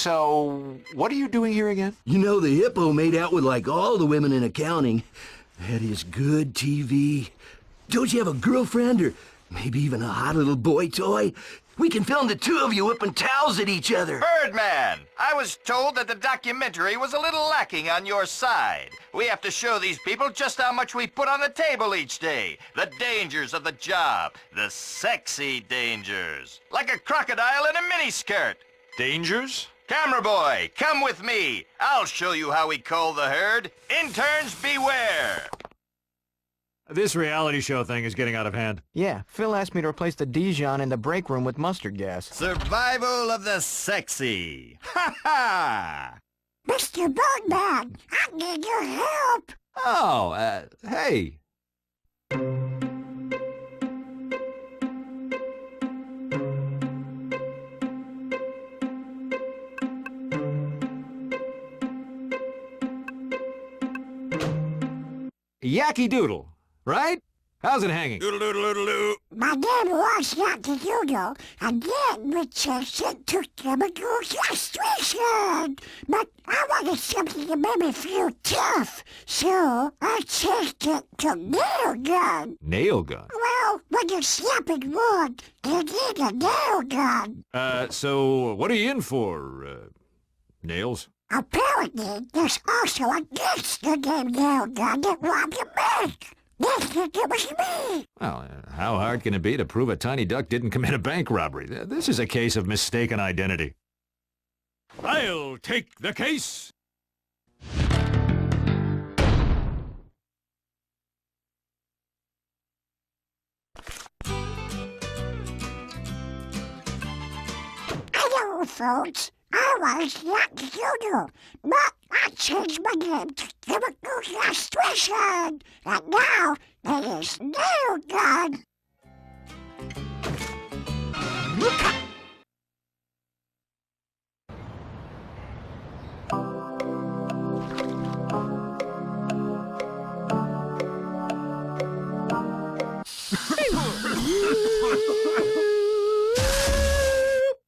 So, what are you doing here again? You know, the hippo made out with like all the women in accounting. That is good TV. Don't you have a girlfriend or maybe even a hot little boy toy? We can film the two of you whipping towels at each other. Birdman, I was told that the documentary was a little lacking on your side. We have to show these people just how much we put on the table each day. The dangers of the job. The sexy dangers. Like a crocodile in a miniskirt. Dangers? Camera boy, come with me. I'll show you how we cull the herd. Interns beware. This reality show thing is getting out of hand. Yeah, Phil asked me to replace the Dijon in the break room with mustard gas. Survival of the sexy. Ha ha! Mr. Birdman, I need your help. Oh, hey. Yacky Doodle, right? How's it hanging? Doodle-doodle-doodle-doo. My name was Yankee Doodle, and then we changed it to chemical castration. But I wanted something that made me feel tough, so I changed it to nail gun. Nail gun? Well, when you're snapping wood, you need a nail gun. So what are you in for, nails? Apparently, there's also a gangster named Nail Gun that robbed a bank. They think it was me. Well, how hard can it be to prove a tiny duck didn't commit a bank robbery? This is a case of mistaken identity. I'll take the case. Hello, folks. I was Yankee Doodle, but I changed my name to chemical castration, and now it is Nail Gun.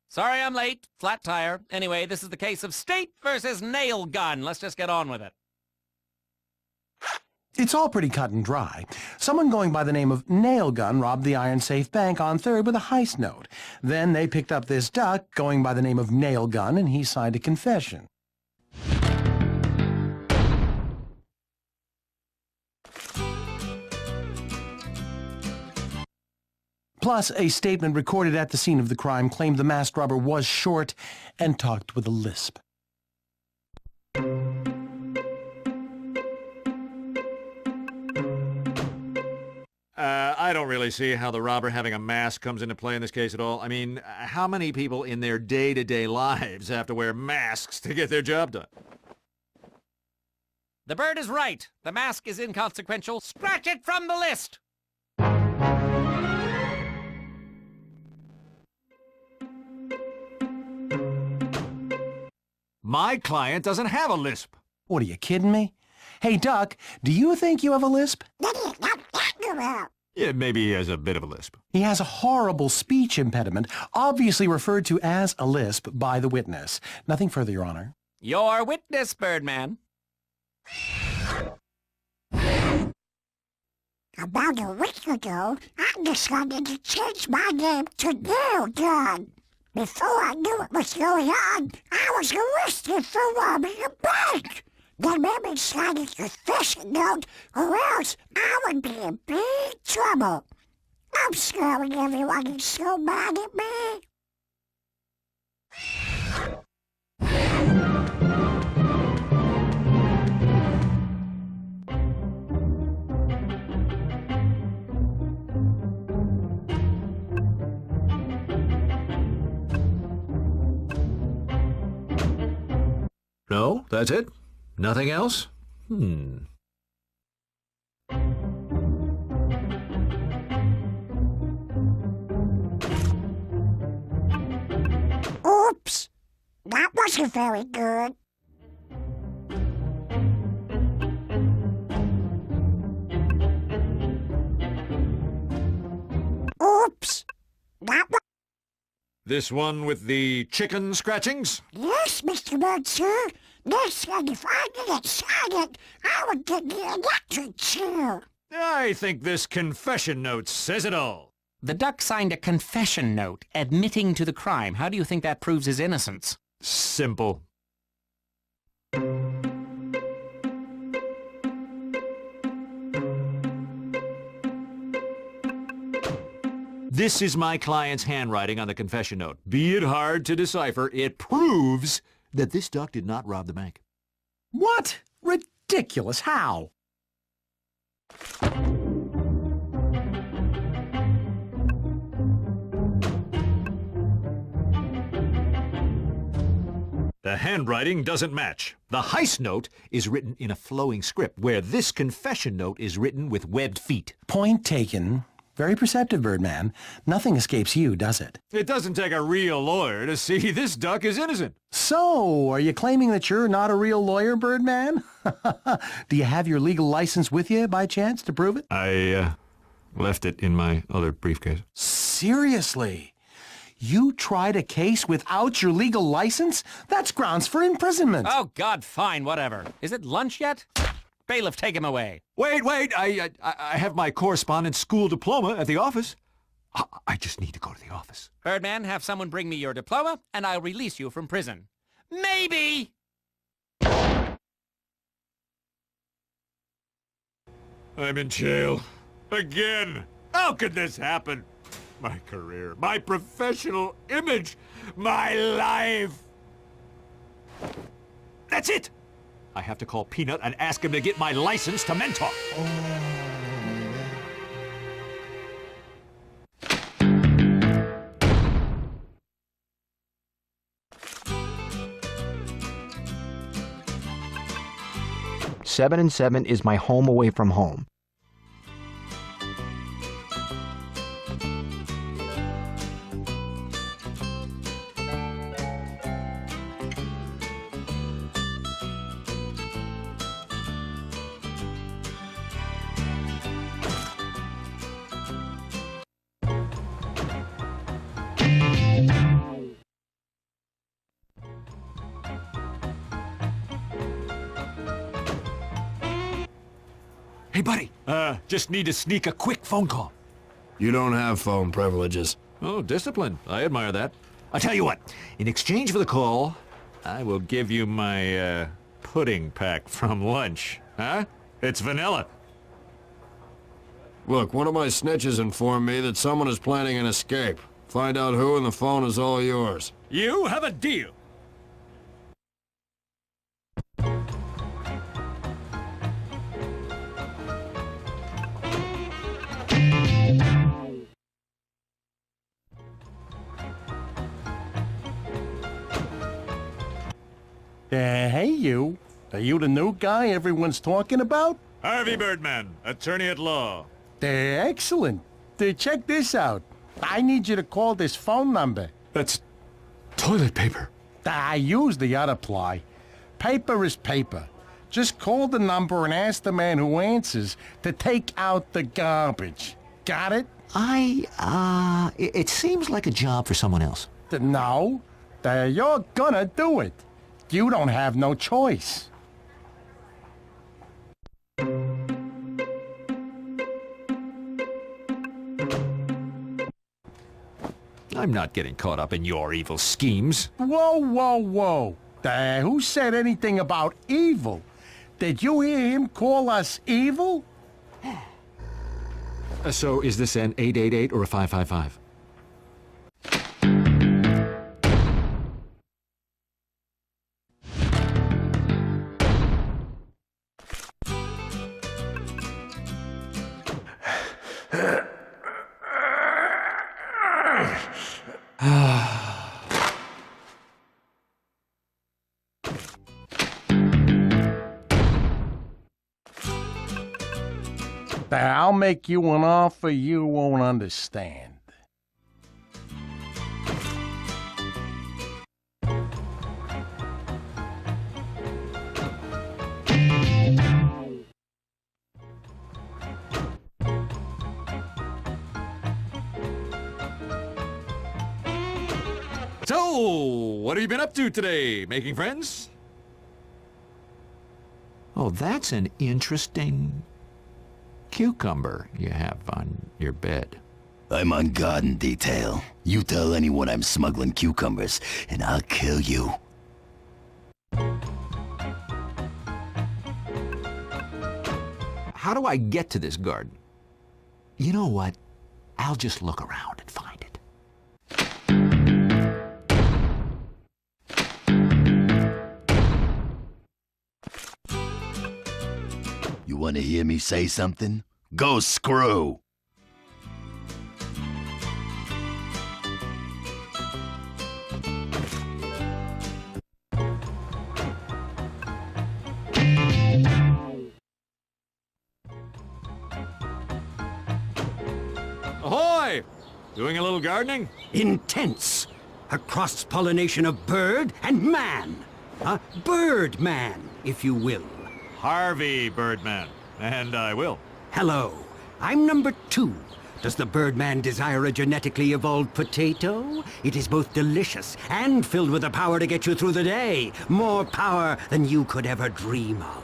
Sorry I'm late. Flat tire. Anyway, this is the case of State versus Nail Gun. Let's just get on with it. It's all pretty cut and dry. Someone going by the name of Nail Gun robbed the Iron Safe Bank on 3rd with a heist note. Then they picked up this duck going by the name of Nail Gun, and he signed a confession. Plus, a statement recorded at the scene of the crime claimed the masked robber was short and talked with a lisp. I don't really see how the robber having a mask comes into play in this case at all. I mean, how many people in their day-to-day lives have to wear masks to get their job done? The bird is right. The mask is inconsequential. Scratch it from the list! My client doesn't have a lisp. What, are you kidding me? Hey, Duck, do you think you have a lisp? What are you talking about? Yeah, maybe he has a bit of a lisp. He has a horrible speech impediment, obviously referred to as a lisp by the witness. Nothing further, Your Honor. Your witness, Birdman. About a week ago, I decided to change my name to Nail Gun. Before I knew what was going on, I was arrested for robbing a bank. They made me sign a confession note, or else I would be in big trouble. I'm sorry everyone is so mad at me. No, that's it? Nothing else? Oops, that wasn't very good. Oops, that was... This one with the chicken scratchings? Yes, Mr. Bird, sir. Yes, and if I didn't sign it, I would get the electric chair. I think this confession note says it all. The duck signed a confession note admitting to the crime. How do you think that proves his innocence? Simple. This is my client's handwriting on the confession note. Be it hard to decipher, it proves that this duck did not rob the bank. What? Ridiculous. How? The handwriting doesn't match. The heist note is written in a flowing script, where this confession note is written with webbed feet. Point taken. Very perceptive, Birdman. Nothing escapes you, does it? It doesn't take a real lawyer to see this duck is innocent. So, are you claiming that you're not a real lawyer, Birdman? Do you have your legal license with you, by chance, to prove it? I, left it in my other briefcase. Seriously? You tried a case without your legal license? That's grounds for imprisonment. Oh, God, fine, whatever. Is it lunch yet? Bailiff, take him away. Wait, I have my correspondence school diploma at the office. I just need to go to the office. Birdman, have someone bring me your diploma, and I'll release you from prison. Maybe! I'm in jail. Again! How could this happen? My career, my professional image, my life! That's it! I have to call Peanut and ask him to get my license to mentor. Seven and Seven is my home away from home. Hey, buddy. Just need to sneak a quick phone call. You don't have phone privileges. Oh, discipline. I admire that. I'll tell you what. In exchange for the call, I will give you my, pudding pack from lunch. Huh? It's vanilla. Look, one of my snitches informed me that someone is planning an escape. Find out who and the phone is all yours. You have a deal. Hey, you. Are you the new guy everyone's talking about? Harvey Birdman, attorney at law. Excellent. Check this out. I need you to call this phone number. That's toilet paper. I use the other ply. Paper is paper. Just call the number and ask the man who answers to take out the garbage. Got it? It seems like a job for someone else. No. You're gonna do it. You don't have no choice. I'm not getting caught up in your evil schemes. Whoa, whoa, whoa. Who said anything about evil? Did you hear him call us evil? So is this an 888 or a 555? I'll make you an offer you won't understand. So, what have you been up to today? Making friends? Oh, that's an interesting cucumber you have on your bed. I'm on garden detail. You tell anyone I'm smuggling cucumbers, and I'll kill you. How do I get to this garden? You know what? I'll just look around and find it. You want to hear me say something? Go screw! Ahoy! Doing a little gardening? Intense. A cross-pollination of bird and man. A bird-man, if you will. Harvey Birdman. And I will. Hello, I'm number 2. Does the Birdman desire a genetically evolved potato? It is both delicious and filled with the power to get you through the day. More power than you could ever dream of.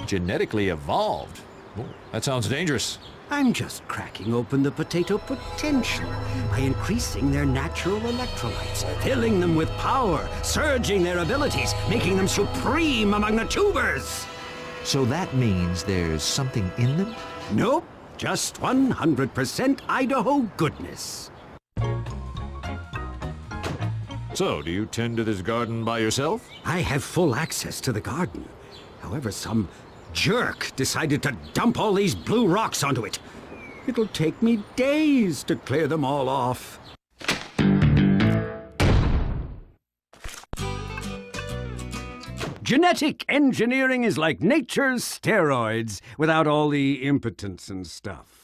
Genetically evolved? Oh, that sounds dangerous. I'm just cracking open the potato potential by increasing their natural electrolytes, filling them with power, surging their abilities, making them supreme among the tubers. So that means there's something in them? Nope, just 100% Idaho goodness. So, do you tend to this garden by yourself? I have full access to the garden. However, some jerk decided to dump all these blue rocks onto it. It'll take me days to clear them all off. Genetic engineering is like nature's steroids without all the impotence and stuff.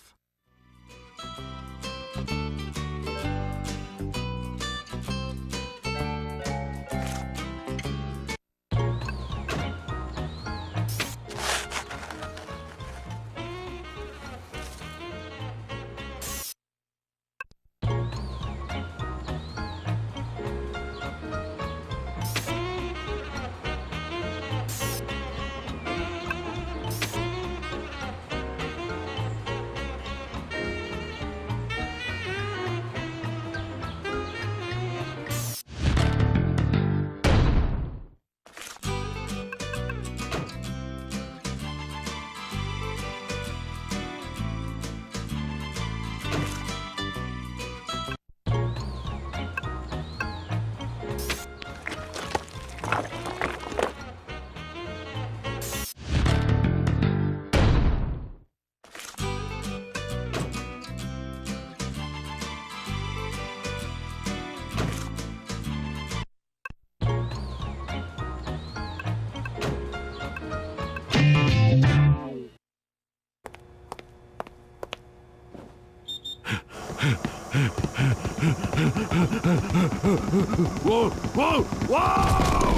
Whoa! Whoa! Whoa!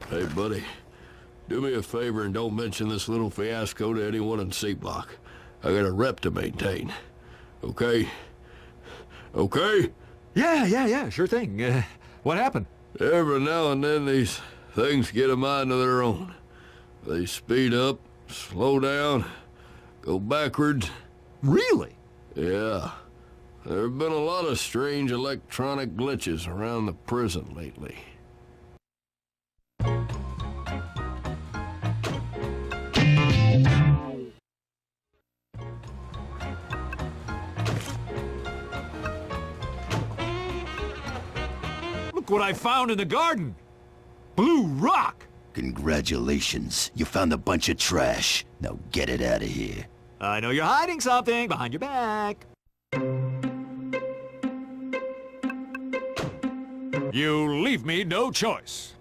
Hey, buddy. Do me a favor and don't mention this little fiasco to anyone in C-Block. I got a rep to maintain. Okay? Okay? Yeah, sure thing. What happened? Every now and then these things get a mind of their own. They speed up, slow down, go backwards. Really? Yeah. There have been a lot of strange electronic glitches around the prison lately. Look what I found in the garden! Blue rock! Congratulations. You found a bunch of trash. Now get it out of here. I know you're hiding something behind your back. You leave me no choice.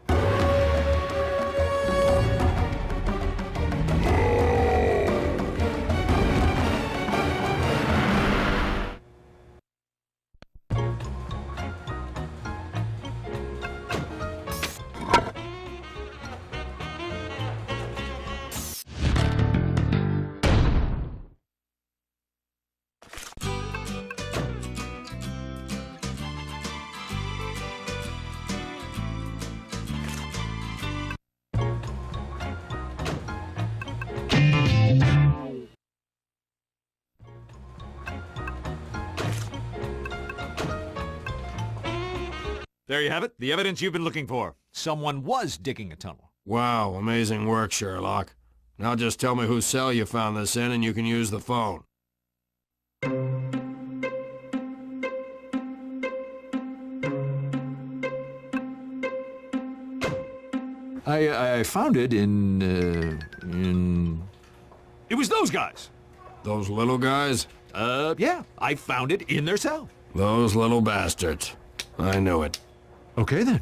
there you have it. The evidence you've been looking for. Someone was digging a tunnel. Wow, amazing work, Sherlock. Now just tell me whose cell you found this in and you can use the phone. I found it in... It was those guys. Those little guys? Yeah, I found it in their cell. Those little bastards. I knew it. Okay, then.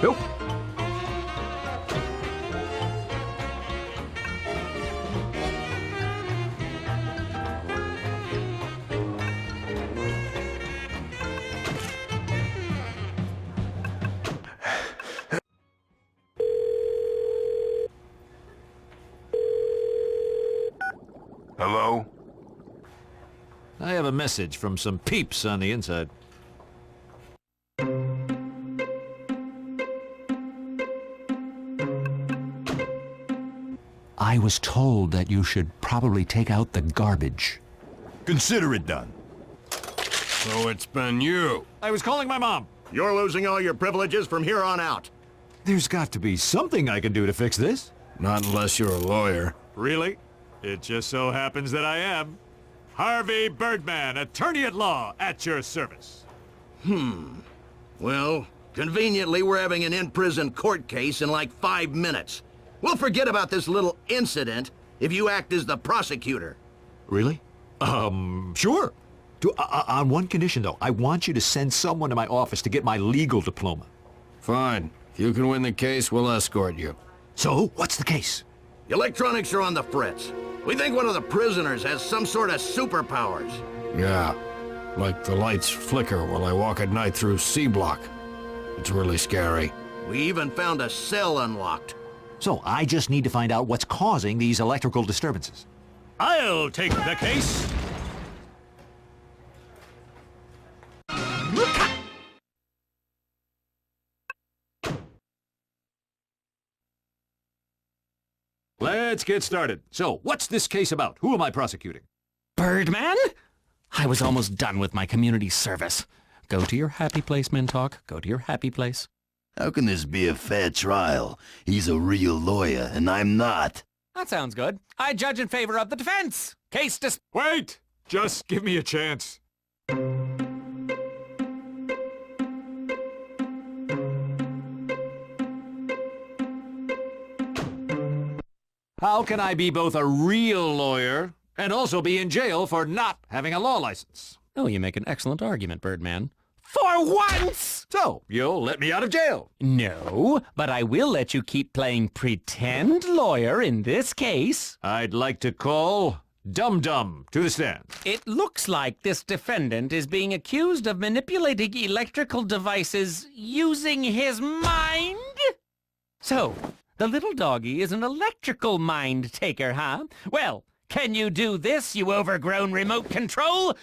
Nope. Hello? I have a message from some peeps on the inside. I was told that you should probably take out the garbage. Consider it done. So it's been you. I was calling my mom. You're losing all your privileges from here on out. There's got to be something I can do to fix this. Not unless you're a lawyer. Really? It just so happens that I am. Harvey Birdman, attorney at law, at your service. Well, conveniently, we're having an in-prison court case in like 5 minutes. We'll forget about this little incident if you act as the prosecutor. Really? Sure. On one condition, though. I want you to send someone to my office to get my legal diploma. Fine. If you can win the case, we'll escort you. So, what's the case? Electronics are on the fritz. We think one of the prisoners has some sort of superpowers. Yeah. Like the lights flicker while I walk at night through C-Block. It's really scary. We even found a cell unlocked. So, I just need to find out what's causing these electrical disturbances. I'll take the case. Let's get started. So, what's this case about? Who am I prosecuting? Birdman? I was almost done with my community service. Go to your happy place, Mintalk. Go to your happy place. How can this be a fair trial? He's a real lawyer, and I'm not. That sounds good. I judge in favor of the defense. Case dis... Wait! Just give me a chance. How can I be both a real lawyer and also be in jail for not having a law license? Oh, you make an excellent argument, Birdman. For once! So, you'll let me out of jail? No, but I will let you keep playing pretend lawyer in this case. I'd like to call Dum Dum to the stand. It looks like this defendant is being accused of manipulating electrical devices using his mind. So, the little doggy is an electrical mind taker, huh? Well, can you do this, you overgrown remote control?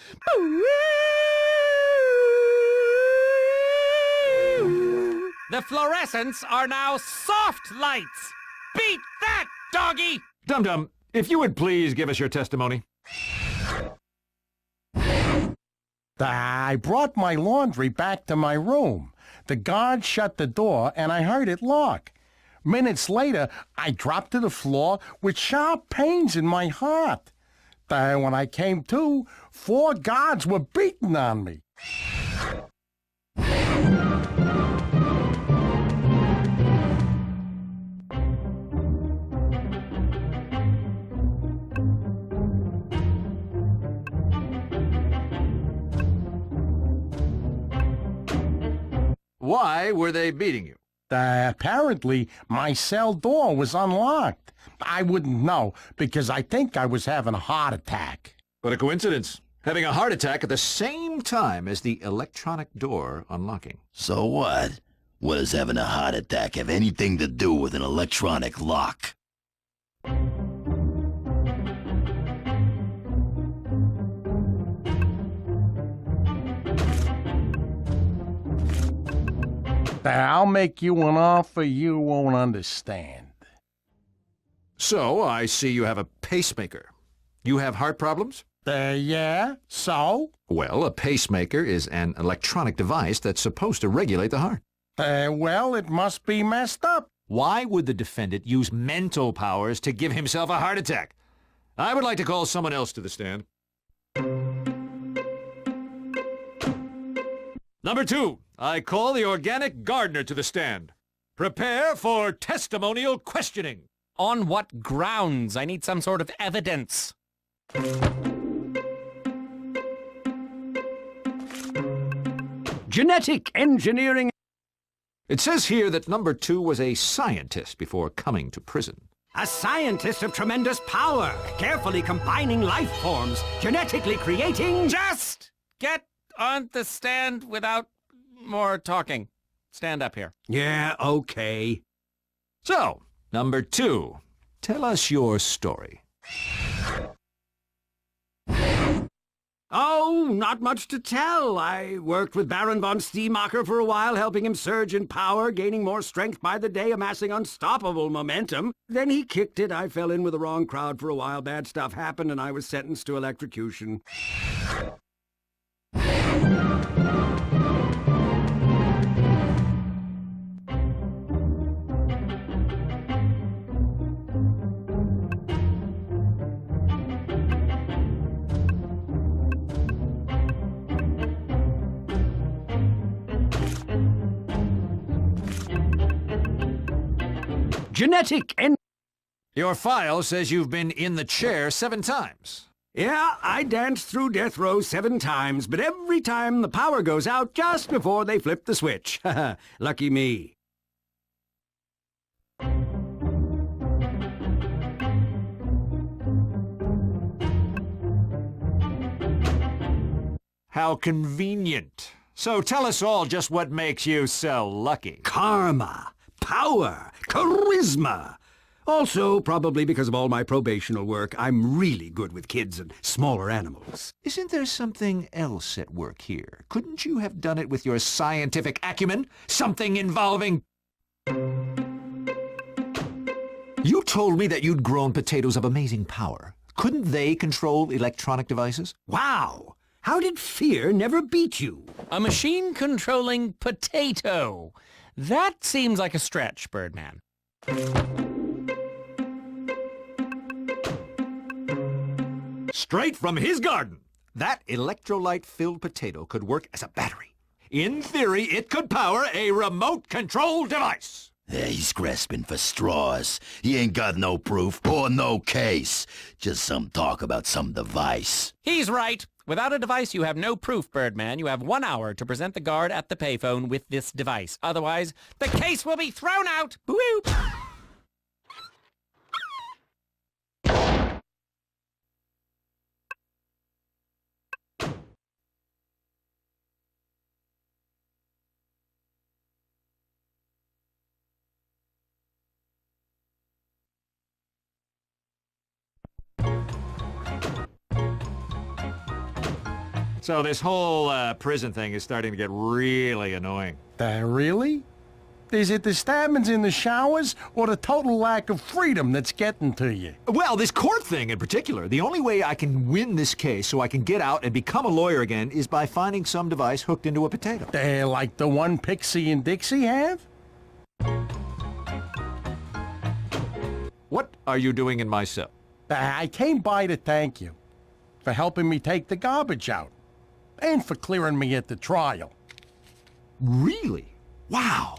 The fluorescents are now soft lights. Beat that, doggy! Dum Dum, if you would please give us your testimony. I brought my laundry back to my room. The guard shut the door, and I heard it lock. Minutes later, I dropped to the floor with sharp pains in my heart. Then when I came to, 4 guards were beating on me. Why were they beating you? Apparently, my cell door was unlocked. I wouldn't know, because I think I was having a heart attack. What a coincidence. Having a heart attack at the same time as the electronic door unlocking. So what? What does having a heart attack have anything to do with an electronic lock? I'll make you an offer you won't understand. So, I see you have a pacemaker. You have heart problems? Yeah, so? Well, a pacemaker is an electronic device that's supposed to regulate the heart. Well, it must be messed up. Why would the defendant use mental powers to give himself a heart attack? I would like to call someone else to the stand. Number 2, I call the organic gardener to the stand. Prepare for testimonial questioning. On what grounds? I need some sort of evidence. Genetic engineering. It says here that number 2 was a scientist before coming to prison. A scientist of tremendous power, carefully combining life forms, genetically creating... Just get on the stand without more talking. Stand up here. Yeah, okay. So, number 2, tell us your story. Oh, not much to tell. I worked with Baron von Steemacher for a while, helping him surge in power, gaining more strength by the day, amassing unstoppable momentum. Then he kicked it. I fell in with the wrong crowd for a while. Bad stuff happened, and I was sentenced to electrocution. Genetic and... Your file says you've been in the chair 7 times. Yeah, I danced through death row 7 times, but every time the power goes out just before they flip the switch. Lucky me. How convenient. So tell us all just what makes you so lucky. Karma, power, charisma. Also, probably because of all my probational work, I'm really good with kids and smaller animals. Isn't there something else at work here? Couldn't you have done it with your scientific acumen? Something involving... You told me that you'd grown potatoes of amazing power. Couldn't they control electronic devices? Wow! How did fear never beat you? A machine controlling potato. That seems like a stretch, Birdman. Straight from his garden. That electrolyte-filled potato could work as a battery. In theory, it could power a remote-control device. Yeah, he's grasping for straws. He ain't got no proof or no case. Just some talk about some device. He's right. Without a device, you have no proof, Birdman. You have 1 hour to present the guard at the payphone with this device. Otherwise, the case will be thrown out. Woo! So this whole prison thing is starting to get really annoying. Really? Is it the stabbings in the showers or the total lack of freedom that's getting to you? Well, this court thing in particular. The only way I can win this case so I can get out and become a lawyer again is by finding some device hooked into a potato. Like the one Pixie and Dixie have? What are you doing in my cell? I came by to thank you for helping me take the garbage out and for clearing me at the trial. Really? Wow.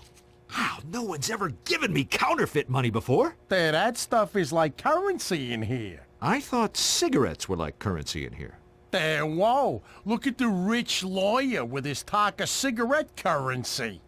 Wow, no one's ever given me counterfeit money before. That stuff is like currency in here. I thought cigarettes were like currency in here. Whoa, look at the rich lawyer with his talk of cigarette currency.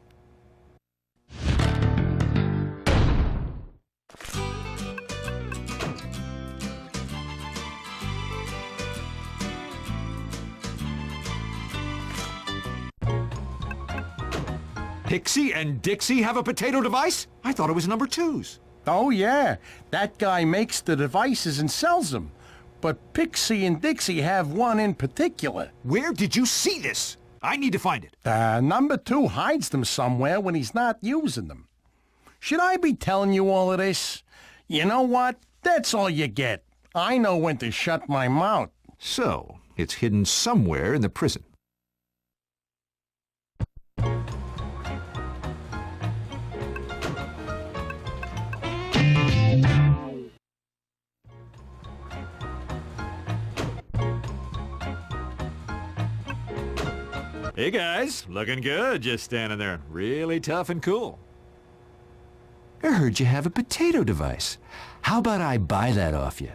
Pixie and Dixie have a potato device? I thought it was number 2's. Oh yeah, that guy makes the devices and sells them. But Pixie and Dixie have one in particular. Where did you see this? I need to find it. Number 2 hides them somewhere when he's not using them. Should I be telling you all of this? You know what? That's all you get. I know when to shut my mouth. So, it's hidden somewhere in the prison. Hey guys, looking good just standing there. Really tough and cool. I heard you have a potato device. How about I buy that off you?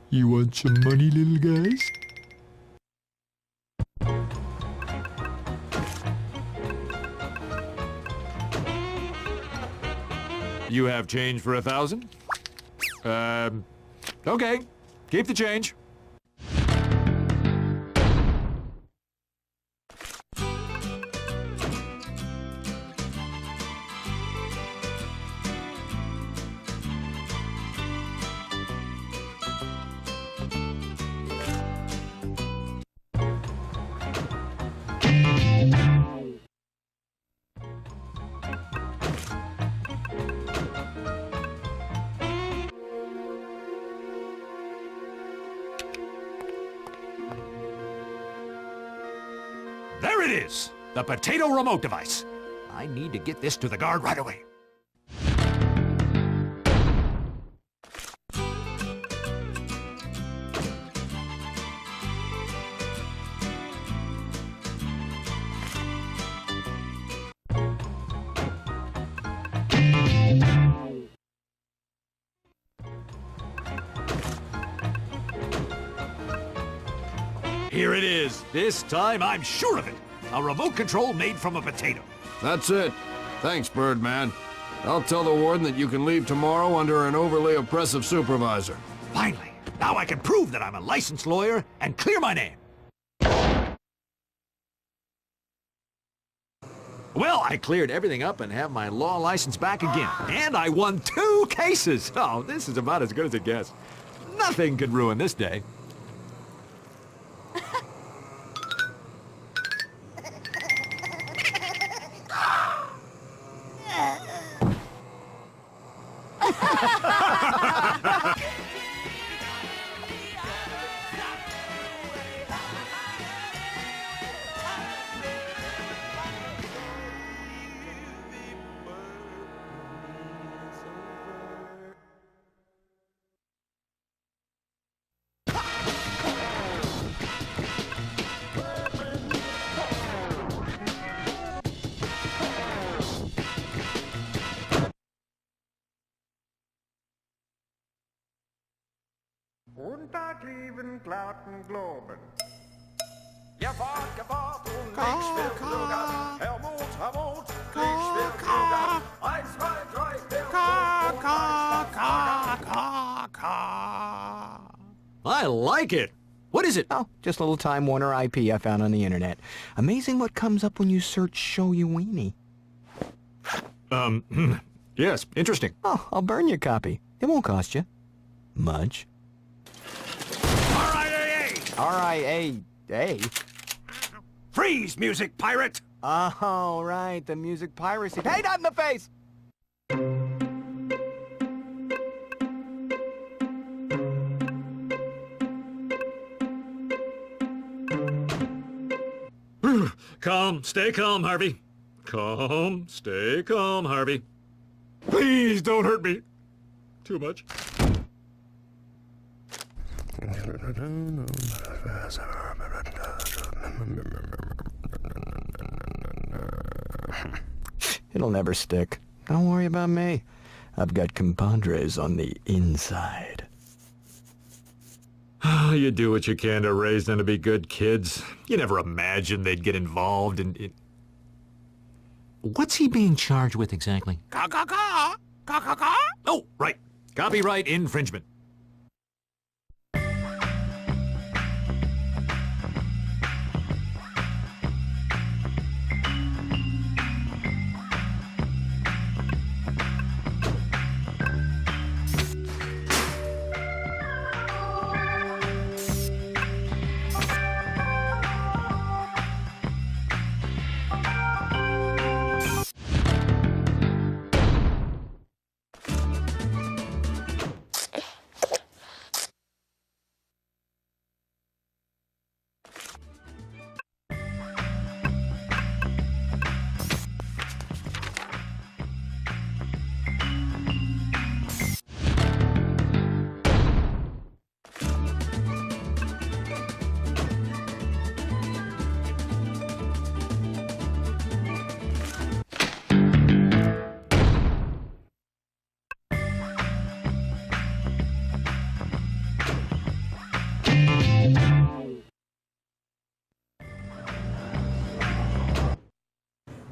You want some money, little guys? You have change for 1,000? Okay. Keep the change. There it is! The potato remote device. I need to get this to the guard right away. Here it is. This time I'm sure of it. A remote control made from a potato. That's it. Thanks, Birdman. I'll tell the warden that you can leave tomorrow under an overly oppressive supervisor. Finally, now I can prove that I'm a licensed lawyer and clear my name. Well, I cleared everything up and have my law license back again. And I won 2 cases. Oh, this is about as good as it gets. Nothing could ruin this day. Guten Tag, lieben glatten Globen. Caw, caw. I like it. What is it? Oh, just a little Time Warner IP I found on the internet. Amazing what comes up when you search Show You Weenie. Yes, interesting. Oh, I'll burn your copy. It won't cost you much. RIAA! R-I-A-A? Freeze, music pirate! Oh, right, the music piracy. Hey, not in the face! Calm, stay calm, Harvey. Calm, stay calm, Harvey. Please don't hurt me. Too much. It'll never stick. Don't worry about me. I've got compadres on the inside. You do what you can to raise them to be good kids. You never imagined they'd get involved in... What's he being charged with exactly? Oh, right. Copyright infringement.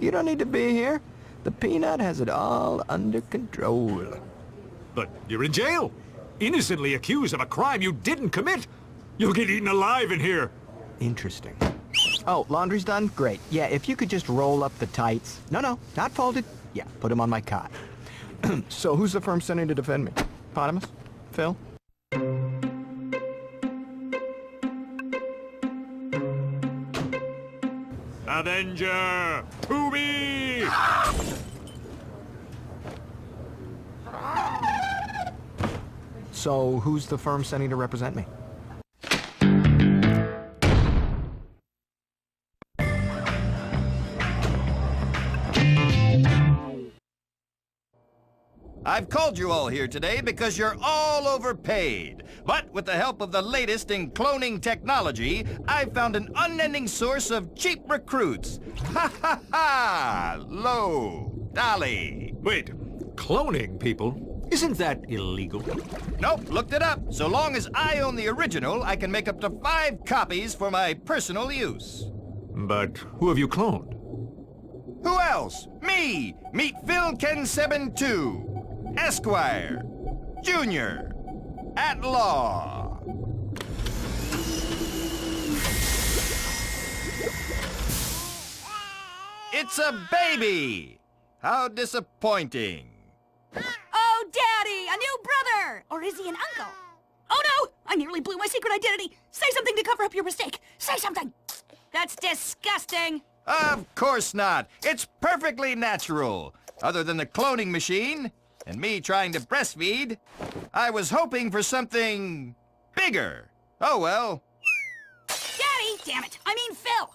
You don't need to be here. The Peanut has it all under control. But you're in jail. Innocently accused of a crime you didn't commit. You'll get eaten alive in here. Interesting. Oh, laundry's done? Great. Yeah, if you could just roll up the tights. No, not folded. Yeah, put them on my cot. So who's the firm sending to defend me? Potamus? Phil? Avenger! To me! So who's the firm sending to represent me? I've called you all here today because you're all overpaid. But with the help of the latest in cloning technology, I've found an unending source of cheap recruits. Ha ha ha! Low, Dolly. Wait, cloning people? Isn't that illegal? Nope, looked it up. So long as I own the original, I can make up to 5 copies for my personal use. But who have you cloned? Who else? Me! Meet Phil Kenseben II. Esquire, Junior, at law. It's a baby! How disappointing. Oh, Daddy, a new brother! Or is he an uncle? Oh no! I nearly blew my secret identity! Say something to cover up your mistake! Say something! That's disgusting! Of course not. It's perfectly natural. Other than the cloning machine and me trying to breastfeed, I was hoping for something bigger. Oh well. Daddy! Damn it! I mean Phil!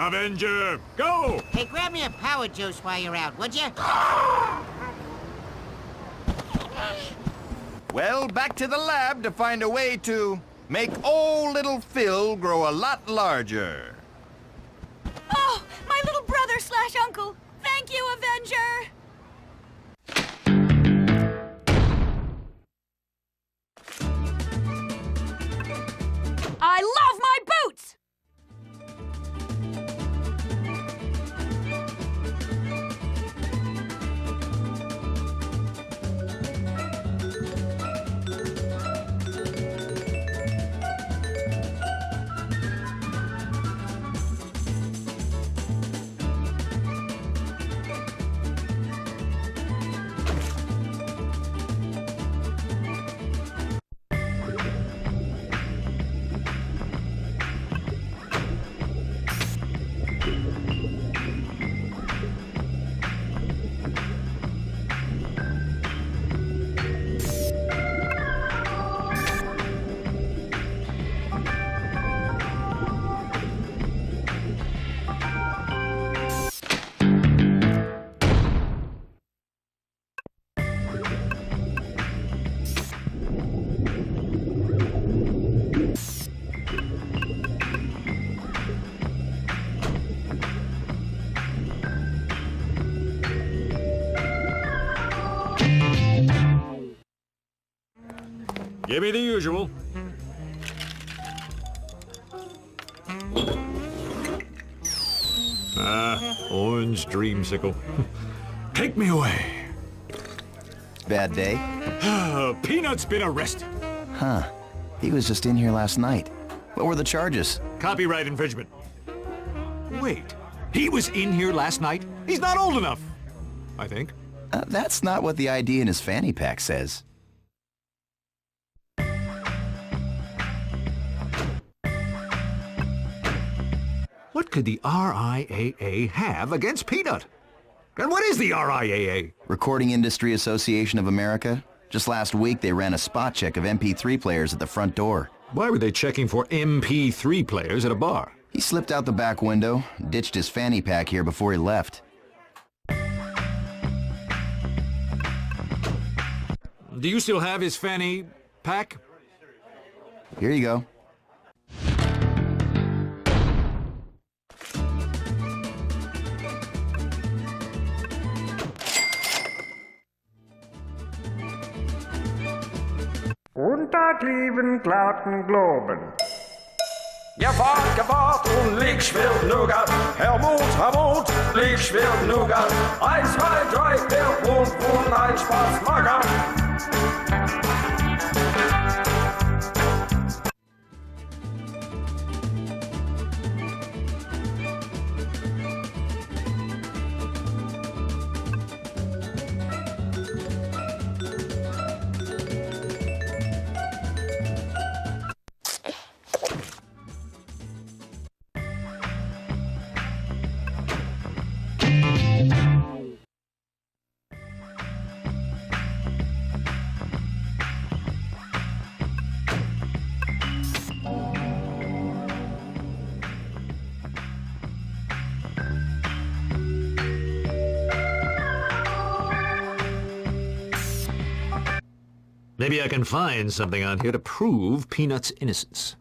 Avenger, go! Hey, grab me a power juice while you're out, would you? Well, back to the lab to find a way to make old little Phil grow a lot larger. Oh, my little brother slash uncle! Thank you, Avenger! I love my boots! Give me the usual. Orange dreamsicle. Take me away. Bad day? Peanut's been arrested. Huh. He was just in here last night. What were the charges? Copyright infringement. Wait, he was in here last night? He's not old enough, I think. That's not what the ID in his fanny pack says. What could the RIAA have against Peanut? And what is the RIAA? Recording Industry Association of America. Just last week, they ran a spot check of MP3 players at the front door. Why were they checking for MP3 players at a bar? He slipped out the back window, ditched his fanny pack here before he left. Do you still have his fanny pack? Here you go. Guten Tag, lieben Glattengloben. Gefahrt und Liegschwert Nougat. Helmut, Liegschwert Nougat. 1, 2, 3, 4, und ein Spaß Magat. Maybe I can find something on here to prove Peanut's innocence.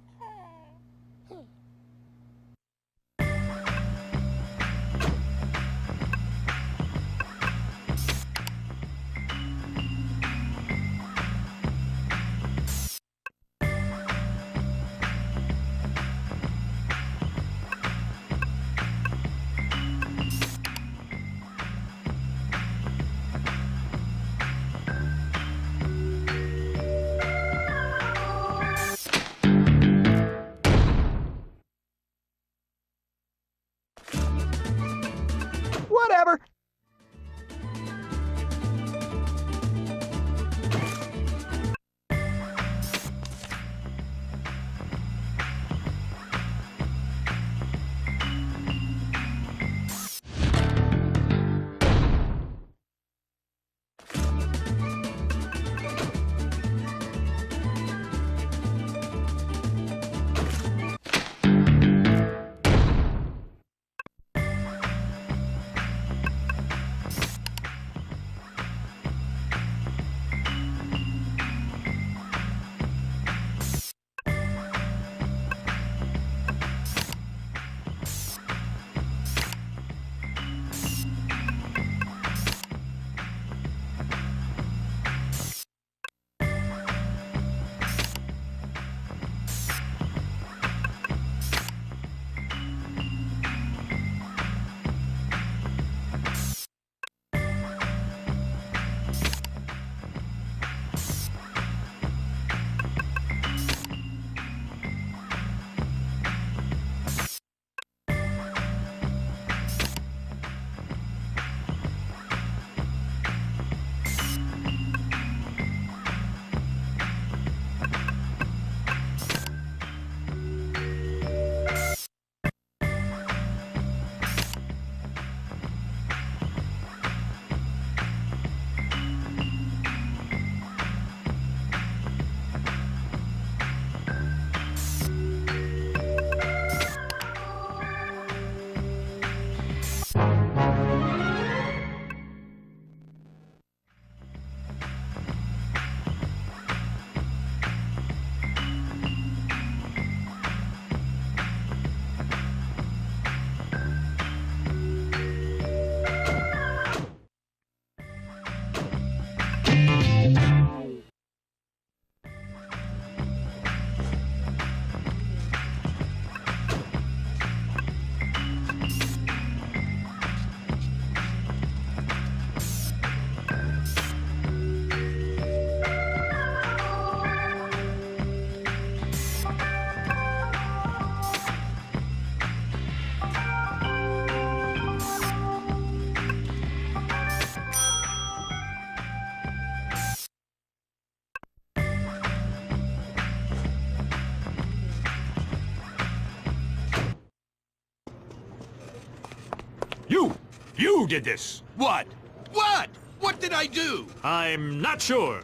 You did this. What? What? What did I do? I'm not sure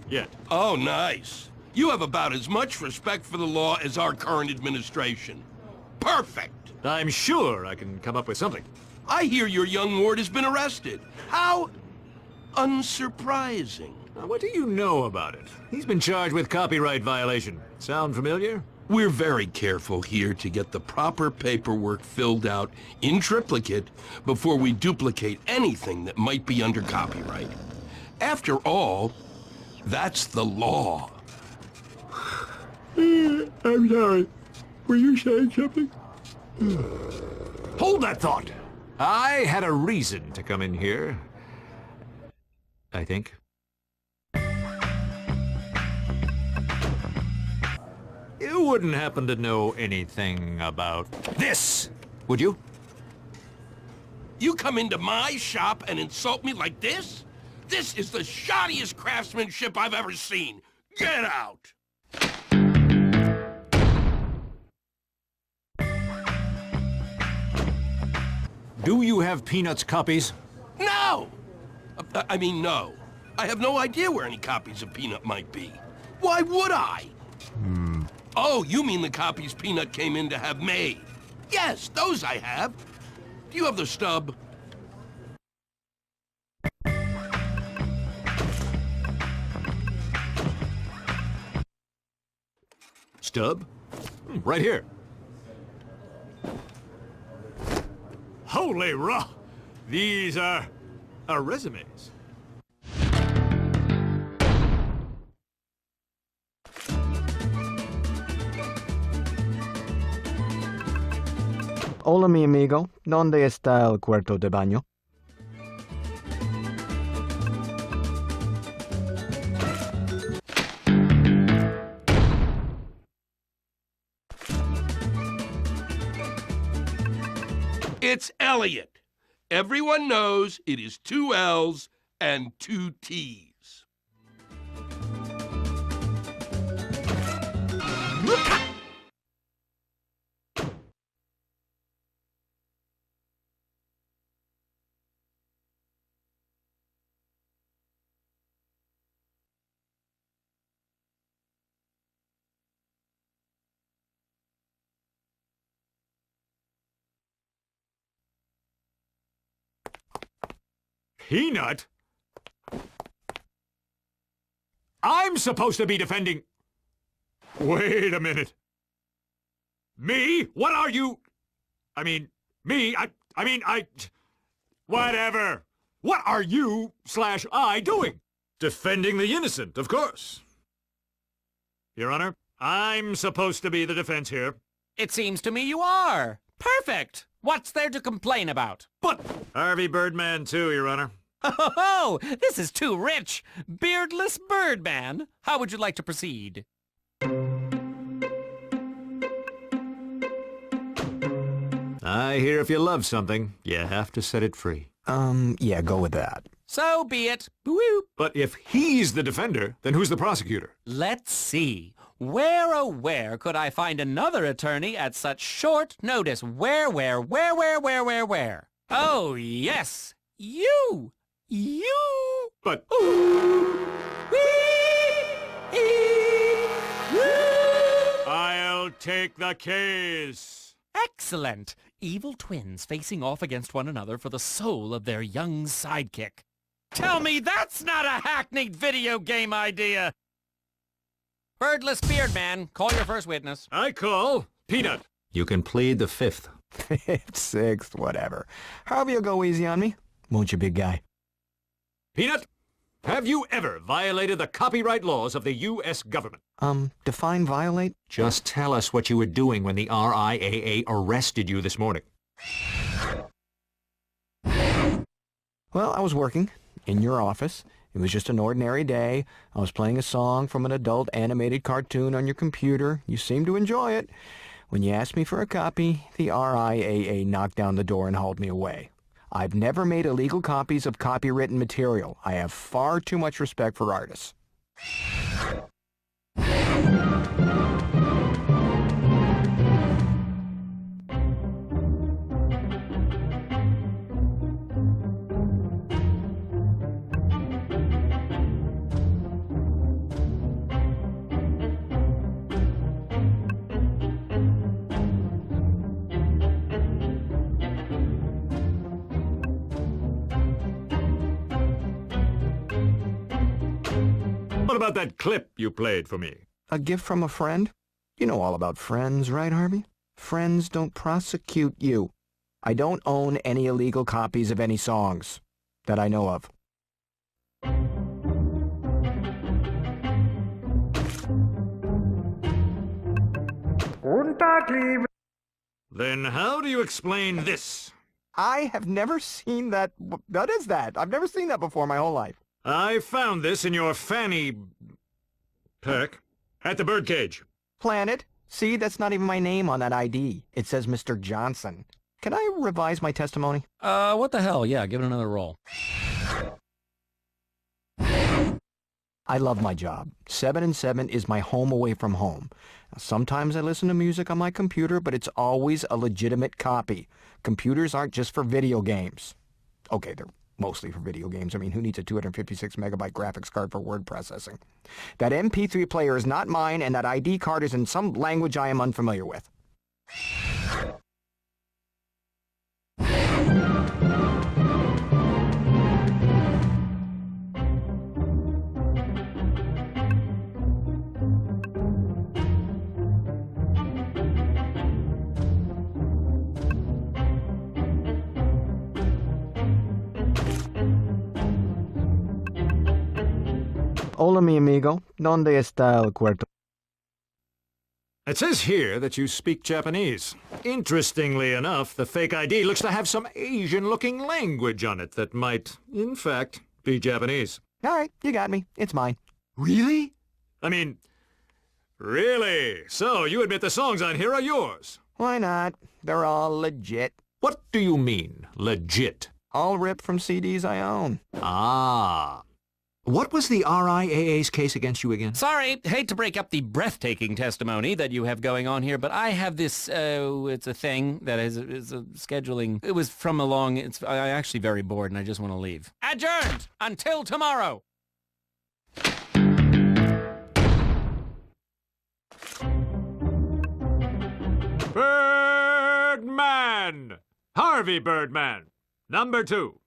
yet. Oh, nice. You have about as much respect for the law as our current administration. Perfect. I'm sure I can come up with something. I hear your young ward has been arrested. How unsurprising. Now, what do you know about it? He's been charged with copyright violation. Sound familiar? We're very careful here to get the proper paperwork filled out in triplicate before we duplicate anything that might be under copyright. After all, that's the law. I'm sorry. Were you saying something? Hold that thought. I had a reason to come in here. I think. You wouldn't happen to know anything about this, would you? You come into my shop and insult me like this? This is the shoddiest craftsmanship I've ever seen. Get out! Do you have Peanuts copies? No! No. I have no idea where any copies of Peanut might be. Why would I? Oh, you mean the copies Peanut came in to have made? Yes, those I have. Do you have the stub? Stub? Right here. Holy raw! These are resumes. Hola, mi amigo. ¿Dónde está el cuarto de baño? It's Elliot. Everyone knows it is 2 L's and 2 T's. Peanut? I'm supposed to be defending... Wait a minute. Me? What are you... me? Whatever. What are you / I doing? Defending the innocent, of course. Your Honor, I'm supposed to be the defense here. It seems to me you are. Perfect. What's there to complain about? But Harvey Birdman, too, Your Honor. Oh, this is too rich. Beardless Birdman. How would you like to proceed? I hear if you love something, you have to set it free. Yeah, go with that. So be it. Boo-woo. But if he's the defender, then who's the prosecutor? Let's see. Where, oh where could I find another attorney at such short notice? Where? Oh, yes. You! But... I'll take the case. Excellent. Evil twins facing off against one another for the soul of their young sidekick. Tell me that's not a hackneyed video game idea! Birdless Beardman, call your first witness. I call Peanut. You can plead the 5th. 5th, 6th, whatever. However you'll go easy on me, won't you, big guy? Peanut, have you ever violated the copyright laws of the U.S. government? Define violate? Just tell us what you were doing when the RIAA arrested you this morning. Well, I was working in your office. It was just an ordinary day. I was playing a song from an adult animated cartoon on your computer. You seemed to enjoy it. When you asked me for a copy, the RIAA knocked down the door and hauled me away. I've never made illegal copies of copywritten material. I have far too much respect for artists. What about that clip you played for me? A gift from a friend? You know all about friends, right, Harvey? Friends don't prosecute you. I don't own any illegal copies of any songs that I know of. Then how do you explain this? I have never seen that. What is that? I've never seen that before my whole life. I found this in your fanny pack at the birdcage. Planet? See, that's not even my name on that ID. It says Mr. Johnson. Can I revise my testimony? What the hell? Yeah, give it another roll. I love my job. 7 and 7 is my home away from home. Now, sometimes I listen to music on my computer, but it's always a legitimate copy. Computers aren't just for video games. Okay, they're mostly for video games. I mean, who needs a 256 megabyte graphics card for word processing? That MP3 player is not mine, and that ID card is in some language I am unfamiliar with. Hola, mi amigo. ¿Dónde está el cuarto? It says here that you speak Japanese. Interestingly enough, the fake ID looks to have some Asian-looking language on it that might, in fact, be Japanese. All right, you got me. It's mine. Really? I mean, really? So you admit the songs on here are yours? Why not? They're all legit. What do you mean, legit? All ripped from CDs I own. Ah. What was the RIAA's case against you again? Sorry, hate to break up the breathtaking testimony that you have going on here, but I have this, it's a thing that is a scheduling. It was from I'm actually very bored and I just want to leave. Adjourned until tomorrow. Birdman! Harvey Birdman, number 2.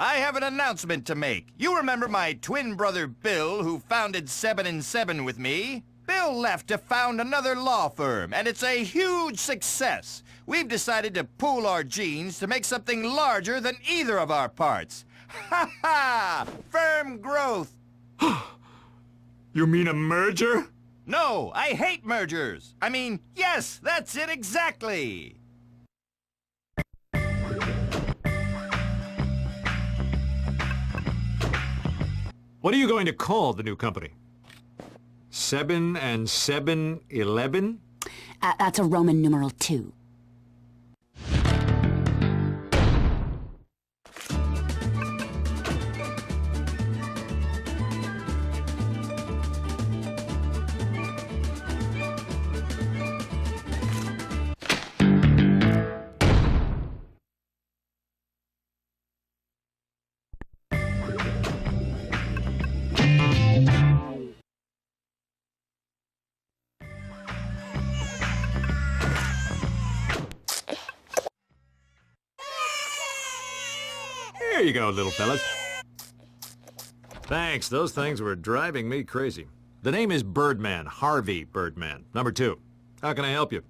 I have an announcement to make. You remember my twin brother Bill, who founded 7 and 7 with me? Bill left to found another law firm, and it's a huge success. We've decided to pool our genes to make something larger than either of our parts. Ha ha! Firm growth. You mean a merger? No, I hate mergers. I mean, yes, that's it exactly. What are you going to call the new company? 7 and 7, 11? That's a Roman numeral 2. Here you go, little fellas. Thanks, those things were driving me crazy. The name is Birdman, Harvey Birdman, number 2. How can I help you?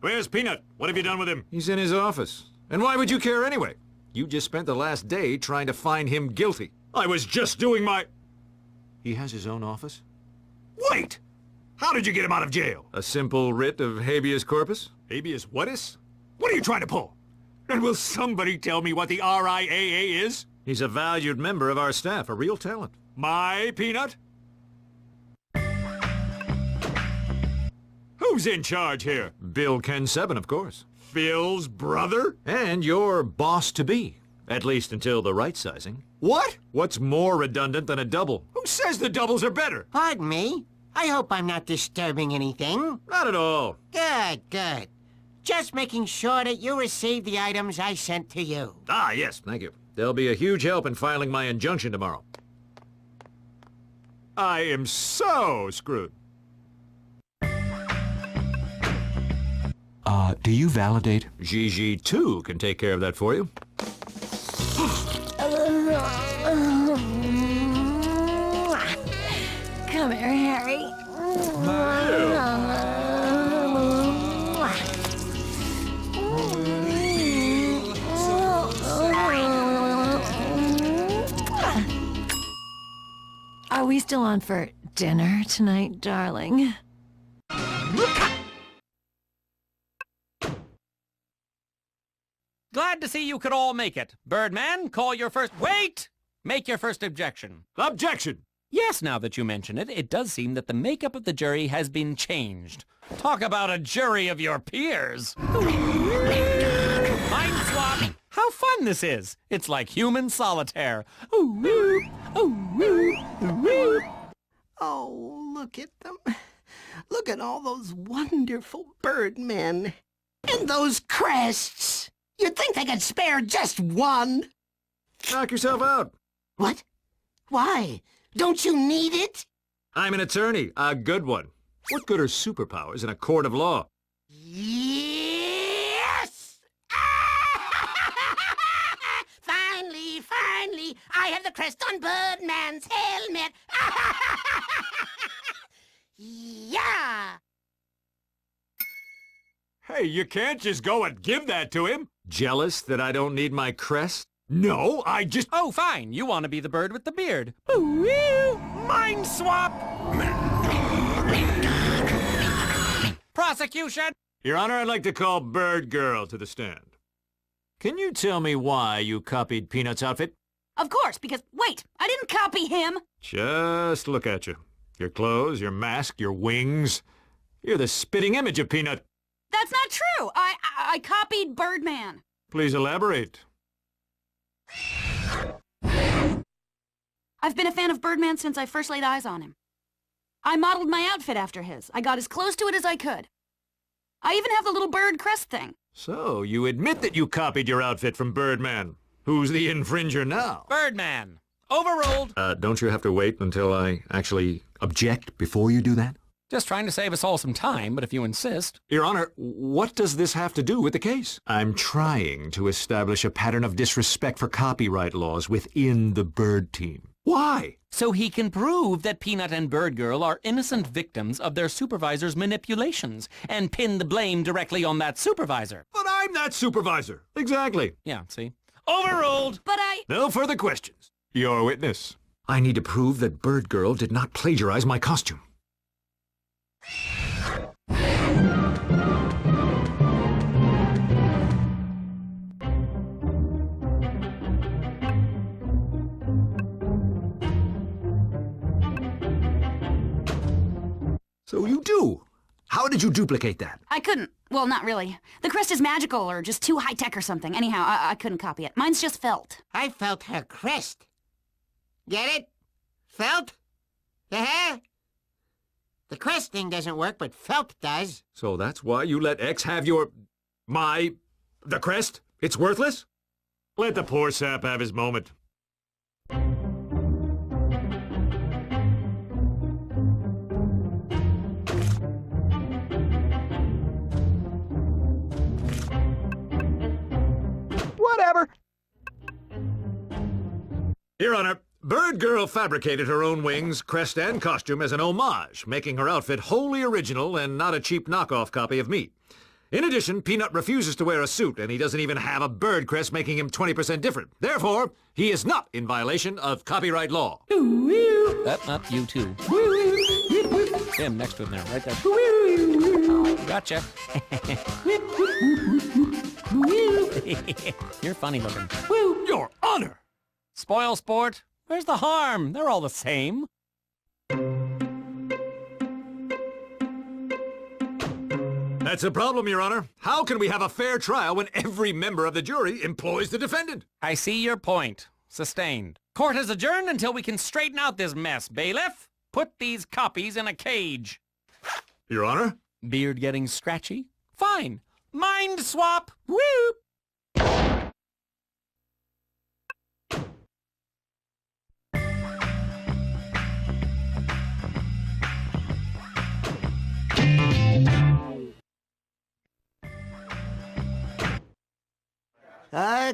Where's Peanut? What have you done with him? He's in his office. And why would you care anyway? You just spent the last day trying to find him guilty. I was just doing my... He has his own office? Wait! How did you get him out of jail? A simple writ of habeas corpus? Habeas whatis? What are you trying to pull? And will somebody tell me what the RIAA is? He's a valued member of our staff, a real talent. My Peanut? Who's in charge here? Bill Ken 7, of course. Bill's brother? And your boss-to-be. At least until the right sizing. What? What's more redundant than a double? Who says the doubles are better? Pardon me? I hope I'm not disturbing anything. Not at all. Good, good. Just making sure that you receive the items I sent to you. Ah, yes, thank you. They'll be a huge help in filing my injunction tomorrow. I am so screwed. Do you validate? Gigi, too, can take care of that for you. Come here, Harry. Are we still on for dinner tonight, darling? Glad to see you could all make it. Birdman, call your first... Wait! Make your first objection. Objection! Yes, now that you mention it, it does seem that the makeup of the jury has been changed. Talk about a jury of your peers. Mind swap! How fun this is! It's like human solitaire. Oh, look at them. Look at all those wonderful birdmen. And those crests. You'd think they could spare just one. Knock yourself out. What? Why? Don't you need it? I'm an attorney, a good one. What good are superpowers in a court of law? Yes! Finally, finally, I have the crest on Birdman's helmet. Yeah! Hey, you can't just go and give that to him. Jealous that I don't need my crest? No, I just... Oh, fine. You want to be the bird with the beard. Ooh, mind swap! Prosecution! Your Honor, I'd like to call Bird Girl to the stand. Can you tell me why you copied Peanut's outfit? Of course, because, wait, I didn't copy him. Just look at you. Your clothes, your mask, your wings. You're the spitting image of Peanut. That's not true. I copied Birdman. Please elaborate. I've been a fan of Birdman since I first laid eyes on him. I modeled my outfit after his. I got as close to it as I could. I even have the little bird crest thing. So, you admit that you copied your outfit from Birdman. Who's the infringer now? Birdman. Overruled. Don't you have to wait until I actually object before you do that? Just trying to save us all some time, but if you insist... Your Honor, what does this have to do with the case? I'm trying to establish a pattern of disrespect for copyright laws within the Bird team. Why? So he can prove that Peanut and Bird Girl are innocent victims of their supervisor's manipulations and pin the blame directly on that supervisor. But I'm that supervisor. Exactly. Yeah, see? Overruled! But I... No further questions. Your witness. I need to prove that Bird Girl did not plagiarize my costume. So you do? How did you duplicate that? I couldn't. Well, not really. The crest is magical or just too high-tech or something. Anyhow, I couldn't copy it. Mine's just felt. I felt her crest. Get it? Felt? Yeah? The crest thing doesn't work, but felt does. So that's why you let X have the crest? It's worthless? Let the poor sap have his moment. Whatever. Your Honor, Bird Girl fabricated her own wings, crest, and costume as an homage, making her outfit wholly original and not a cheap knockoff copy of me. In addition, Peanut refuses to wear a suit, and he doesn't even have a bird crest, making him 20% different. Therefore, he is not in violation of copyright law. Up, you too. Him next to him there, right there. Gotcha. You're funny looking. Your Honor! Spoil sport. Where's the harm? They're all the same. That's a problem, Your Honor. How can we have a fair trial when every member of the jury employs the defendant? I see your point. Sustained. Court is adjourned until we can straighten out this mess, bailiff. Put these copies in a cage. Your Honor? Beard getting scratchy? Fine. Mind swap! Woo!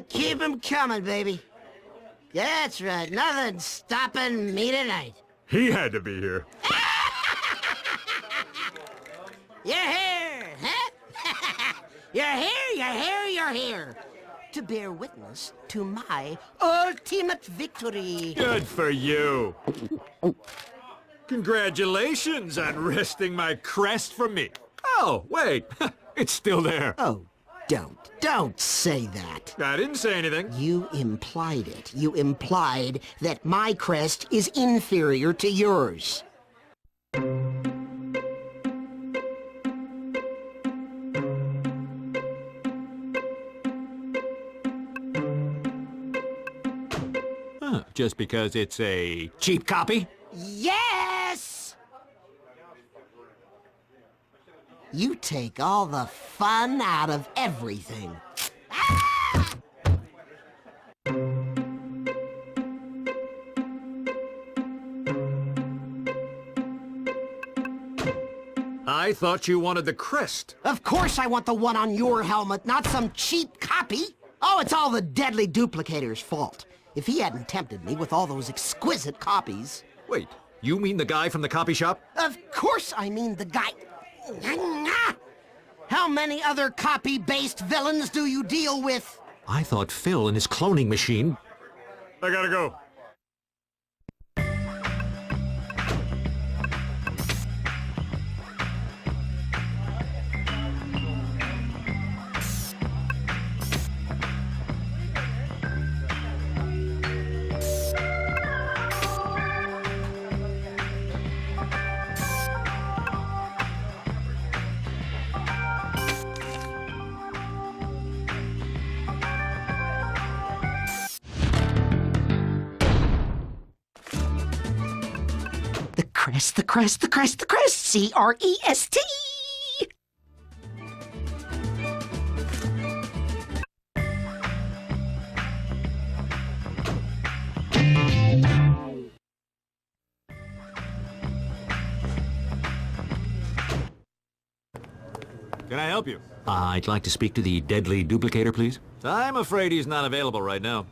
Keep 'em coming, baby. That's right. Nothing stopping me tonight. He had to be here. You're here, huh? You're here, you're here, you're here. To bear witness to my ultimate victory. Good for you. Congratulations on wresting my crest from me. Oh, wait. It's still there. Oh, don't say that. I didn't say anything. You implied it. You implied that my crest is inferior to yours. Huh, just because it's a cheap copy? Yes! You take all the fun out of everything. I thought you wanted the crest. Of course I want the one on your helmet, not some cheap copy. Oh, it's all the deadly duplicator's fault. If he hadn't tempted me with all those exquisite copies... Wait, you mean the guy from the copy shop? Of course I mean the guy... How many other copy-based villains do you deal with? I thought Phil and his cloning machine... I gotta go. The crest, C-R-E-S-T! Can I help you? I'd like to speak to the deadly duplicator, please. I'm afraid he's not available right now.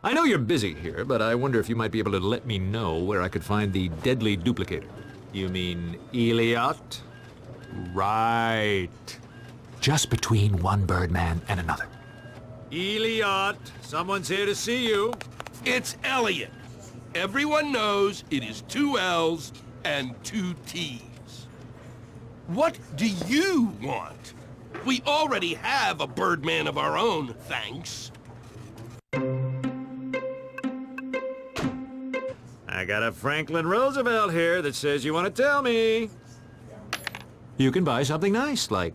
I know you're busy here, but I wonder if you might be able to let me know where I could find the deadly duplicator. You mean Elliot? Right. Just between one Birdman and another. Elliot, someone's here to see you. It's Elliot. Everyone knows it is 2 L's and 2 T's. What do you want? We already have a Birdman of our own, thanks. I got a Franklin Roosevelt here that says you want to tell me. You can buy something nice, like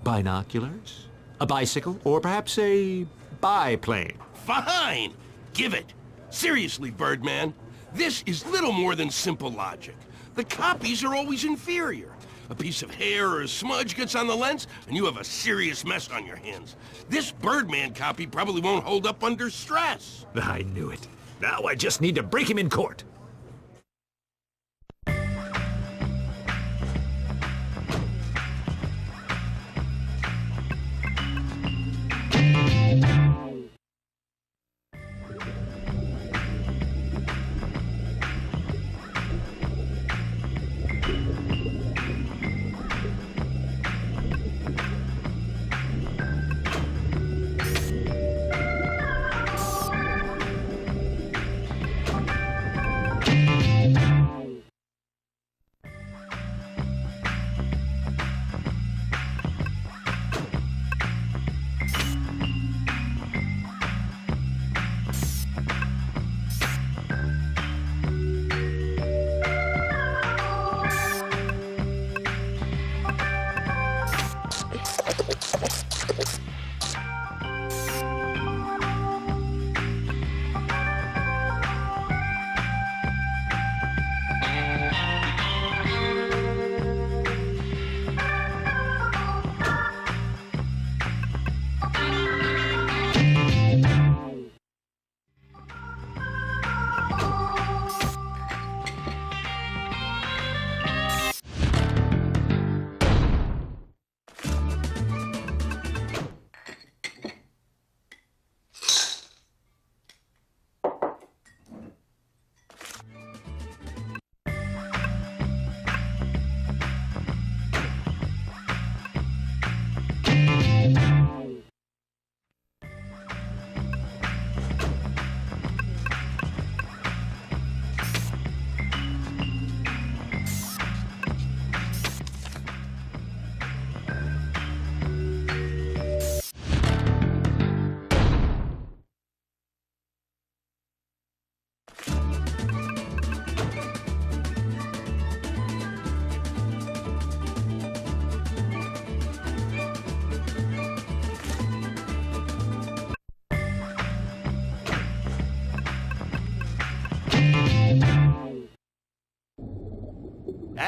binoculars, a bicycle, or perhaps a biplane. Fine! Give it! Seriously, Birdman, this is little more than simple logic. The copies are always inferior. A piece of hair or a smudge gets on the lens, and you have a serious mess on your hands. This Birdman copy probably won't hold up under stress. I knew it. Now I just need to break him in court.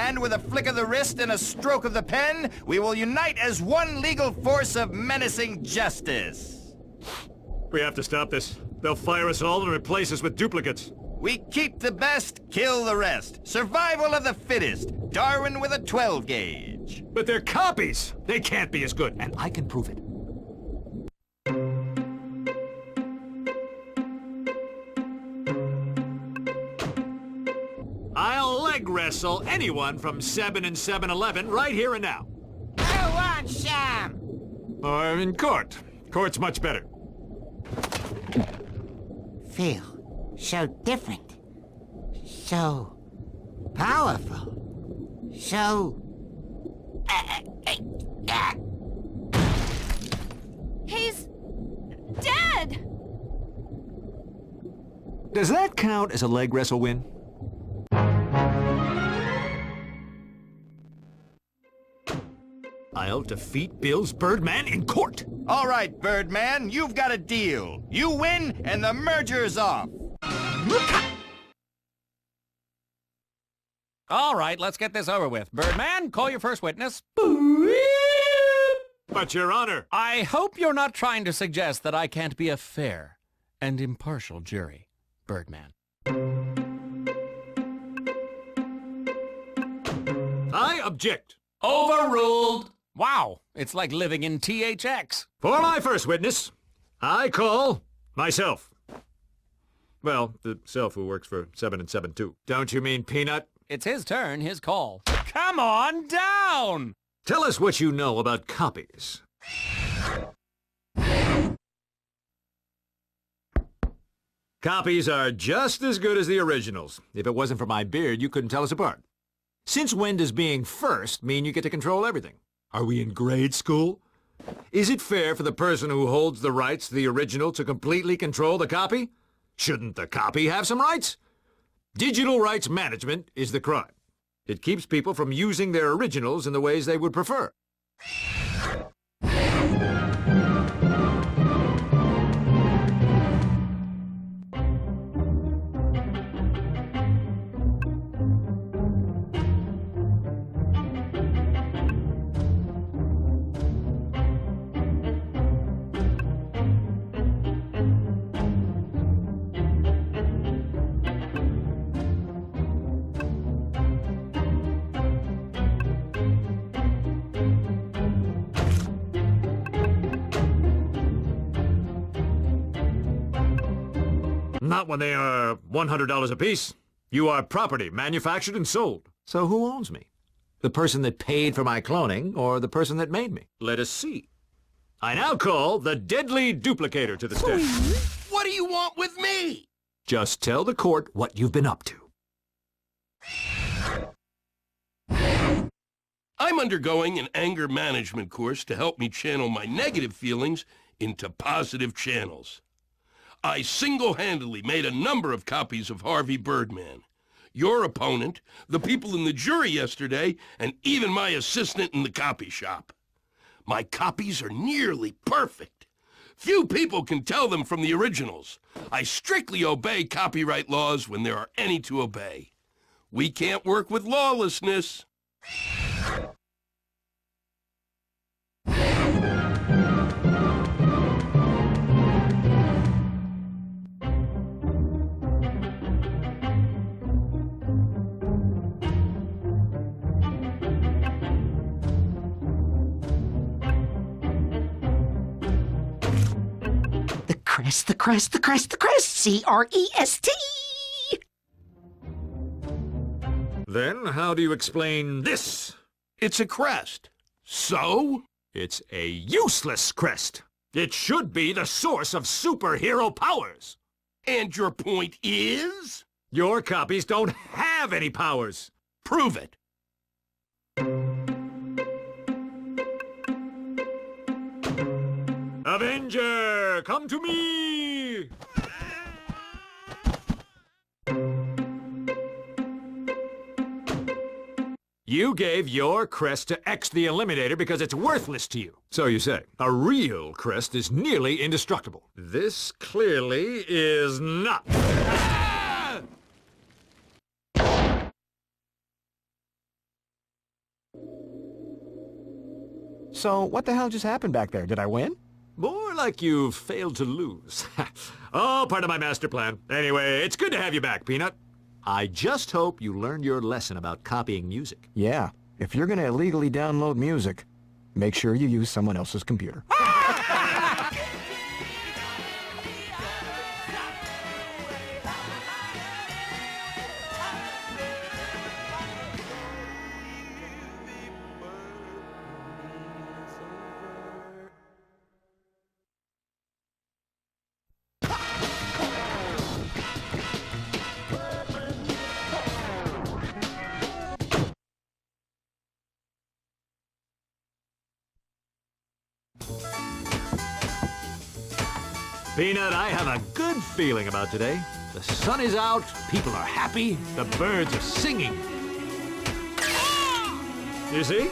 And with a flick of the wrist and a stroke of the pen, we will unite as one legal force of menacing justice. We have to stop this. They'll fire us all and replace us with duplicates. We keep the best, kill the rest. Survival of the fittest. Darwin with a 12 gauge. But they're copies. They can't be as good. And I can prove it. I'll leg wrestle anyone from 7 and 7-Eleven right here and now. Who wants some? Or in court. Court's much better. Feel so different, so powerful, so... He's dead! Does that count as a leg wrestle win? I'll defeat Bill's Birdman in court. All right, Birdman, you've got a deal. You win, and the merger's off. All right, let's get this over with. Birdman, call your first witness. But, Your Honor... I hope you're not trying to suggest that I can't be a fair and impartial jury, Birdman. I object. Overruled. Wow, it's like living in THX. For my first witness, I call myself. Well, the self who works for 7 and 7 too. Don't you mean Peanut? It's his turn, his call. Come on down! Tell us what you know about copies. Copies are just as good as the originals. If it wasn't for my beard, you couldn't tell us apart. Since when does being first mean you get to control everything? Are we in grade school? Is it fair for the person who holds the rights to the original to completely control the copy? Shouldn't the copy have some rights? Digital rights management is the crime. It keeps people from using their originals in the ways they would prefer. Not when they are $100 apiece. You are property, manufactured and sold. So who owns me? The person that paid for my cloning or the person that made me? Let us see. I now call the deadly duplicator to the stand. What do you want with me? Just tell the court what you've been up to. I'm undergoing an anger management course to help me channel my negative feelings into positive channels. I single-handedly made a number of copies of Harvey Birdman. Your opponent, the people in the jury yesterday, and even my assistant in the copy shop. My copies are nearly perfect. Few people can tell them from the originals. I strictly obey copyright laws when there are any to obey. We can't work with lawlessness. The crest, C-R-E-S-T! Then how do you explain this? It's a crest. So? It's a useless crest. It should be the source of superhero powers. And your point is? Your copies don't have any powers. Prove it. Avenger, come to me! You gave your crest to X the Eliminator because it's worthless to you. So you say. A real crest is nearly indestructible. This clearly is not. So, what the hell just happened back there? Did I win? More like you've failed to lose. Oh, part of my master plan. Anyway, it's good to have you back, Peanut. I just hope you learned your lesson about copying music. Yeah. If you're gonna illegally download music, make sure you use someone else's computer. Peanut, I have a good feeling about today. The sun is out, people are happy, the birds are singing. You see?